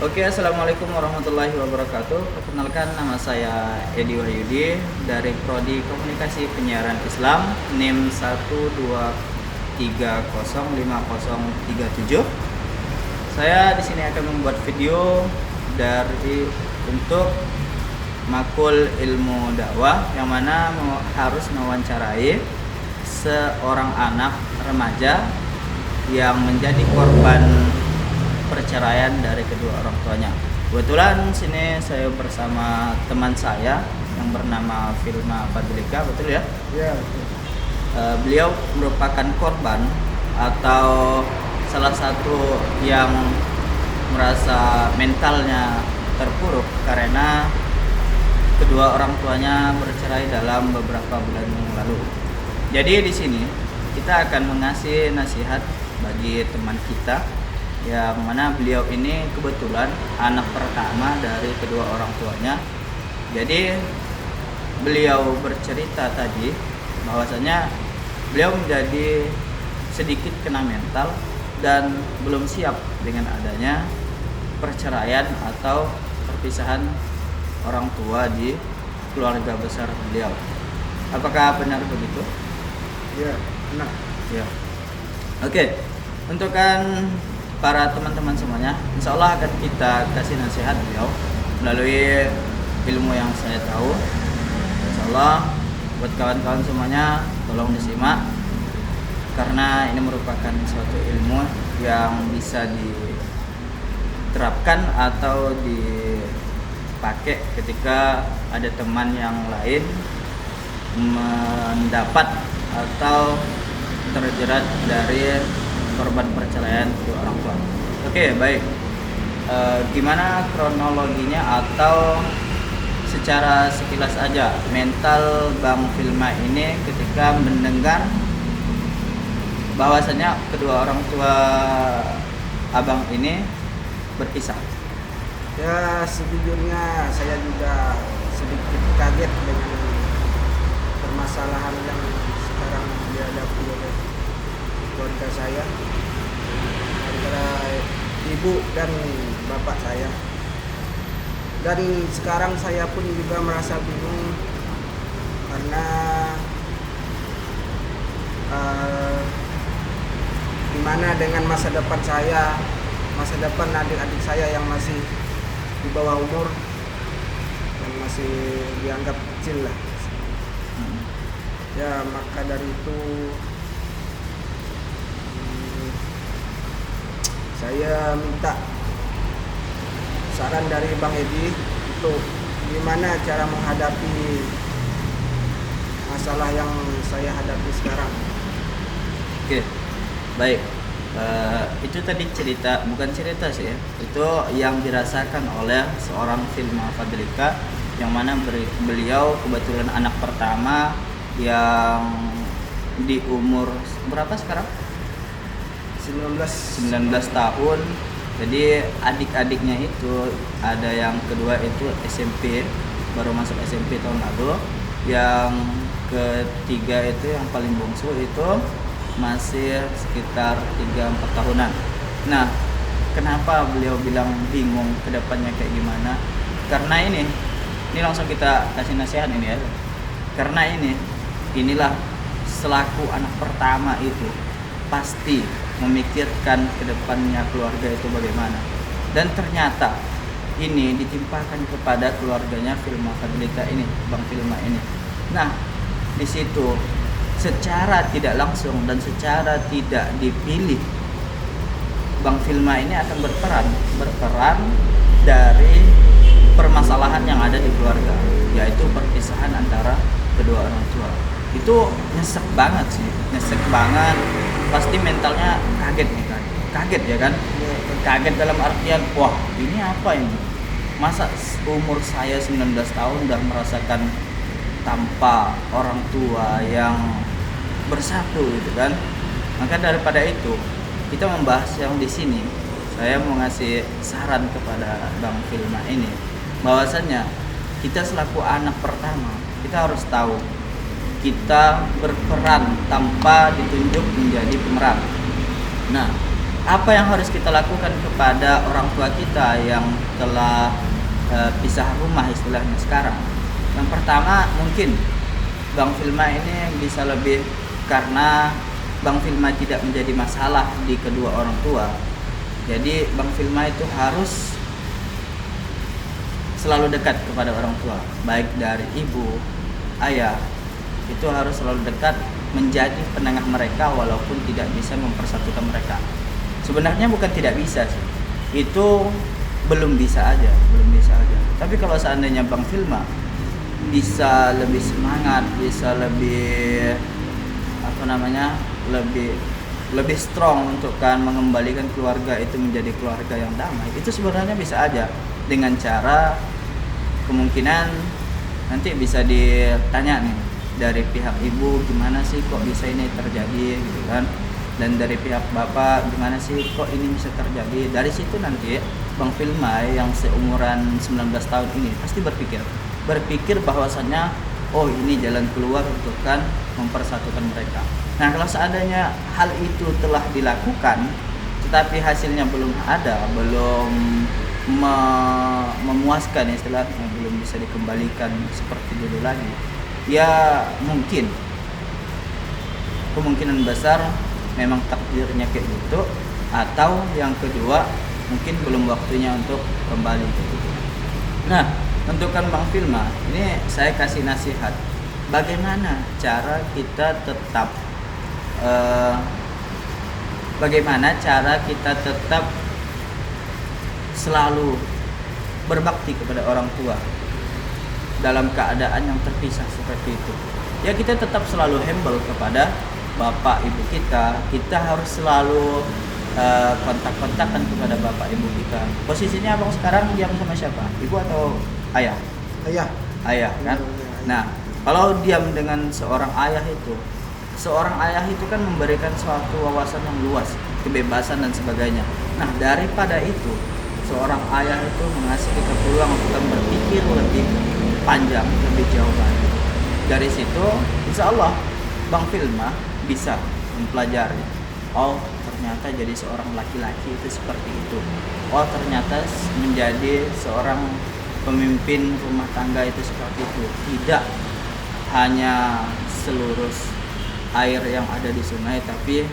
Oke, assalamualaikum warahmatullahi wabarakatuh. Perkenalkan, nama saya Edi Wahyudi dari Prodi Komunikasi Penyiaran Islam, NIM 123050037. Saya di sini akan membuat video untuk makul ilmu dakwah, yang mana harus mewawancarai seorang anak remaja yang menjadi korban perceraian dari kedua orang tuanya. Kebetulan sini saya bersama teman saya yang bernama Filma Fadlika, betul ya? Ya. Beliau merupakan korban atau salah satu yang merasa mentalnya terpuruk karena kedua orang tuanya bercerai dalam beberapa bulan yang lalu. Jadi di sini kita akan mengasih nasihat bagi teman kita yang mana beliau ini kebetulan anak pertama dari kedua orang tuanya. Jadi beliau bercerita tadi bahwasanya beliau menjadi sedikit kena mental dan belum siap dengan adanya perceraian atau perpisahan orang tua di keluarga besar beliau. Apakah benar begitu? Ya, benar. Ya. Oke. Untuk para teman-teman semuanya, insya Allah akan kita kasih nasihat beliau melalui ilmu yang saya tahu. Insya Allah buat kawan-kawan semuanya tolong disimak, karena ini merupakan suatu ilmu yang bisa diterapkan atau dipakai ketika ada teman yang lain mendapat atau terjerat dari korban perceraian kedua orang tua. Oke, baik. Gimana kronologinya atau secara sekilas aja mental Bang Filma ini ketika mendengar bahwasanya kedua orang tua abang ini berpisah? Ya, sejujurnya saya juga sedikit kaget dengan permasalahan yang sekarang dihadapi oleh keluarga saya, antara ibu dan bapak saya. Dan sekarang saya pun juga merasa bingung karena gimana dengan masa depan saya, masa depan adik-adik saya yang masih di bawah umur, yang masih dianggap kecil lah. Ya, maka dari itu saya minta saran dari Bang Edi untuk gimana cara menghadapi masalah yang saya hadapi sekarang. Oke, baik. Itu tadi bukan cerita sih ya. Itu yang dirasakan oleh seorang Filma Fadlika, yang mana beliau kebetulan anak pertama yang di umur berapa sekarang? 19 tahun. Jadi adik-adiknya itu ada yang kedua itu SMP, baru masuk SMP tahun lalu. Yang ketiga itu yang paling bungsu itu masih sekitar 3-4 tahunan. Nah, kenapa beliau bilang bingung ke depannya kayak gimana? Karena ini langsung kita kasih nasihat ini ya. Karena inilah selaku anak pertama itu pasti memikirkan ke depannya keluarga itu bagaimana. Dan ternyata ini ditimpakan kepada keluarganya Filma Fadlika ini, Bang Filma ini. Nah, di situ secara tidak langsung dan secara tidak dipilih, Bang Filma ini akan berperan dari permasalahan yang ada di keluarga, yaitu perpisahan antara kedua orang tua. Itu nyesek banget sih, pasti mentalnya kaget nih kan, kaget ya kan, kaget dalam artian wah ini apa ini, masa umur saya 19 tahun udah merasakan tanpa orang tua yang bersatu gitu kan. Maka daripada itu kita membahas yang di sini, saya mau ngasih saran kepada Bang Filma ini bahwasannya kita selaku anak pertama kita harus tahu kita berperan tanpa ditunjuk menjadi pemeran. Nah, apa yang harus kita lakukan kepada orang tua kita yang telah pisah rumah istilahnya sekarang? Yang pertama, mungkin Bang Filma ini bisa lebih karena Bang Filma tidak menjadi masalah di kedua orang tua. Jadi Bang Filma itu harus selalu dekat kepada orang tua, baik dari ibu, ayah, itu harus selalu dekat, menjadi penengah mereka walaupun tidak bisa mempersatukan mereka. Sebenarnya bukan tidak bisa sih, itu belum bisa aja. Tapi kalau seandainya Bang Filma bisa lebih semangat, bisa lebih lebih strong untuk kan mengembalikan keluarga itu menjadi keluarga yang damai, itu sebenarnya bisa aja dengan cara kemungkinan nanti bisa ditanya nih dari pihak ibu, gimana sih kok bisa ini terjadi gitu kan, dan dari pihak bapak gimana sih kok ini bisa terjadi. Dari situ nanti Bang Filma yang seumuran 19 tahun ini pasti berpikir bahwasannya oh ini jalan keluar untuk kan mempersatukan mereka. Nah, kalau seandainya hal itu telah dilakukan tetapi hasilnya belum ada, belum memuaskan istilahnya, belum bisa dikembalikan seperti dulu lagi, ya kemungkinan besar memang takdirnya kayak gitu, atau yang kedua mungkin belum waktunya untuk kembali gitu. Nah, untuk kan Bang Filma ini saya kasih nasihat bagaimana cara kita tetap selalu berbakti kepada orang tua dalam keadaan yang terpisah seperti itu. Ya, kita tetap selalu humble kepada bapak ibu kita. Kita harus selalu kontak-kontakan kepada bapak ibu kita. Posisinya Abang sekarang diam sama siapa? Ibu atau ayah? Ayah kan? Nah, kalau diam dengan seorang ayah itu kan memberikan suatu wawasan yang luas, kebebasan dan sebagainya. Nah, daripada itu seorang ayah itu mengasih kita peluang untuk berpikir lebih panjang, lebih jauh lagi. Dari situ, insya Allah Bang Filma bisa mempelajari. Oh, ternyata jadi seorang laki-laki itu seperti itu. Oh, ternyata menjadi seorang pemimpin rumah tangga itu seperti itu. Tidak hanya selurus air yang ada di sungai, tapi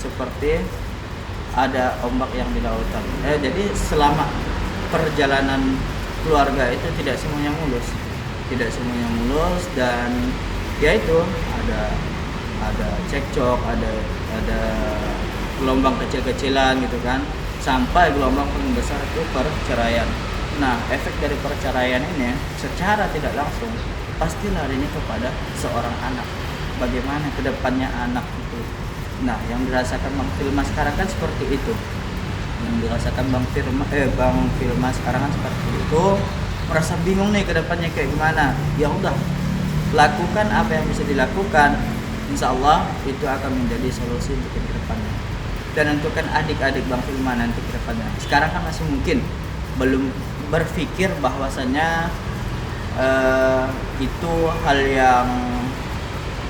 seperti ada ombak yang di lautan. Jadi selama perjalanan keluarga itu tidak semuanya mulus, dan ya itu ada cekcok, ada gelombang kecil-kecilan gitu kan, sampai gelombang paling besar itu perceraian. Nah, efek dari perceraian ini secara tidak langsung pasti larinya kepada seorang anak. Bagaimana kedepannya anak itu. Nah, yang dirasakan Bang Filma sekarang kan seperti itu. Yang dirasakan Bang Filma sekarang kan seperti itu. Merasa bingung nih kedepannya kayak gimana. Ya udah, lakukan apa yang bisa dilakukan. Insya Allah itu akan menjadi solusi untuk kedepannya. Dan untuk kan adik-adik Bang Filma nanti kedepannya. Sekarang kan masih mungkin belum berpikir bahwasannya itu hal yang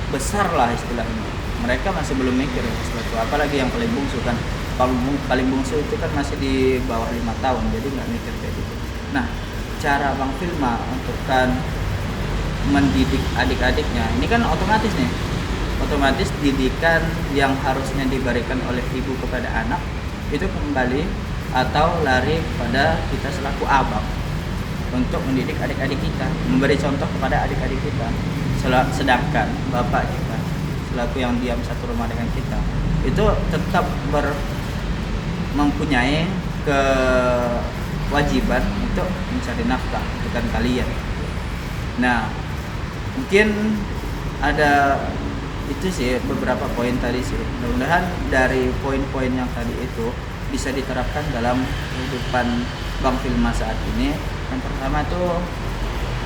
besar lah istilahnya. Mereka masih belum mikir sesuatu, apalagi yang paling bungsu kan. Paling bungsu itu kan masih di bawah 5 tahun, jadi nggak mikir kayak gitu. Nah, cara Bang Filma untuk kan mendidik adik-adiknya, ini kan otomatis didikan yang harusnya diberikan oleh ibu kepada anak itu kembali atau lari pada kita selaku abang untuk mendidik adik-adik kita, memberi contoh kepada adik-adik kita. Sedangkan bapak kita selaku yang diam satu rumah dengan kita itu tetap mempunyai kewajiban untuk mencari nafkah bukan kalian. Nah, mungkin ada itu sih beberapa poin tadi sih. Mudah-mudahan dari poin-poin yang tadi itu bisa diterapkan dalam kehidupan Bang Filma saat ini. Yang pertama tuh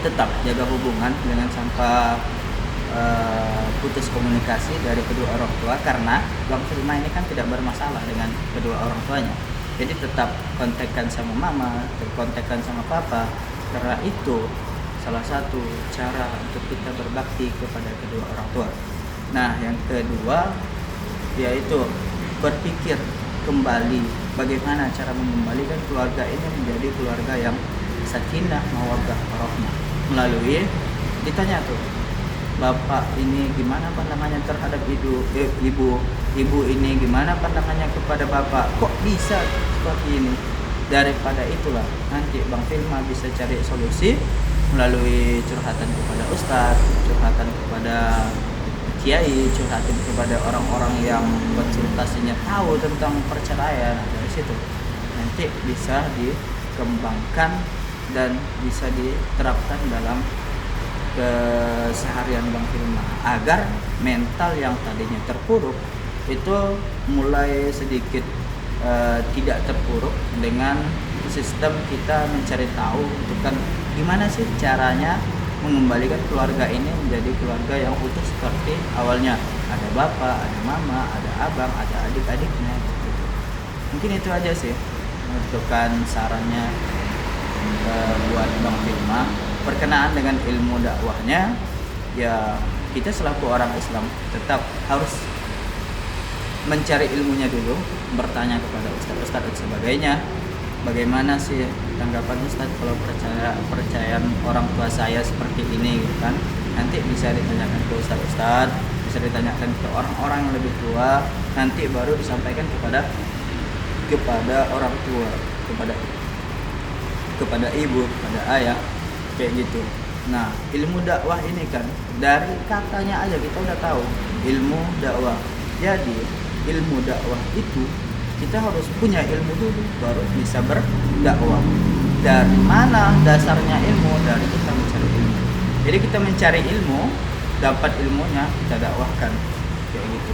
tetap jaga hubungan dengan sampai putus komunikasi dari kedua orang tua, karena Bang Filma ini kan tidak bermasalah dengan kedua orang tuanya. Jadi tetap kontakkan sama mama, kontakkan sama papa, karena itu salah satu cara untuk kita berbakti kepada kedua orang tua. Nah, yang kedua yaitu berpikir kembali, bagaimana cara mengembalikan keluarga ini menjadi keluarga yang sakinah mawaddah warahmah, melalui ditanya tuh, bapak ini gimana pandangannya terhadap ibu ini gimana pandangannya kepada bapak, kok bisa seperti ini. Daripada itulah nanti Bang Filma bisa cari solusi melalui curhatan kepada ustadz, curhatan kepada kiai, curhatan kepada orang-orang yang konsultasinya tahu tentang perceraian. Nah, dari situ nanti bisa dikembangkan dan bisa diterapkan dalam keseharian Bang Filma agar mental yang tadinya terpuruk itu mulai sedikit tidak terpuruk dengan sistem kita mencari tahu untuk kan gimana sih caranya mengembalikan keluarga ini menjadi keluarga yang utuh seperti awalnya, ada bapak, ada mama, ada abang, ada adik-adiknya gitu. Mungkin itu aja sih menentukan sarannya buat Bang Filma berkenaan dengan ilmu dakwahnya. Ya kita selaku orang Islam tetap harus mencari ilmunya dulu, bertanya kepada ustadz-ustadz dan sebagainya. Bagaimana sih tanggapan ustadz kalau percayaan orang tua saya seperti ini gitu kan. Nanti bisa ditanyakan ke ustadz-ustadz, bisa ditanyakan ke orang-orang yang lebih tua, nanti baru disampaikan kepada orang tua, kepada ibu, kepada ayah, kayak gitu. Nah, ilmu dakwah ini kan dari katanya aja kita udah tahu ilmu dakwah. Jadi ilmu dakwah itu kita harus punya ilmu dulu baru bisa berdakwah. Dari mana dasarnya ilmu? Dari kita mencari ilmu. Jadi kita mencari ilmu, dapat ilmunya, kita dakwahkan kayak gitu.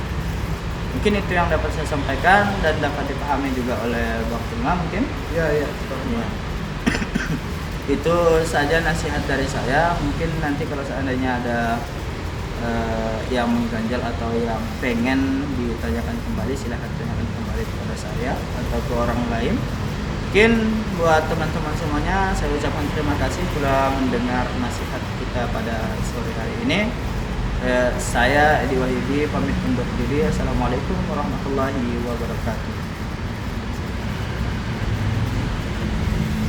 Mungkin itu yang dapat saya sampaikan dan dapat dipahami juga oleh Bang Filma mungkin. Ya. Itu saja nasihat dari saya. Mungkin nanti kalau seandainya ada yang mengganjal atau yang pengen ditanyakan kembali, silahkan tanyakan kembali kepada saya atau ke orang lain. Mungkin buat teman-teman semuanya saya ucapkan terima kasih telah mendengar nasihat kita pada sore hari ini. Saya Edi Wahyudi pamit undur diri. Assalamualaikum warahmatullahi wabarakatuh.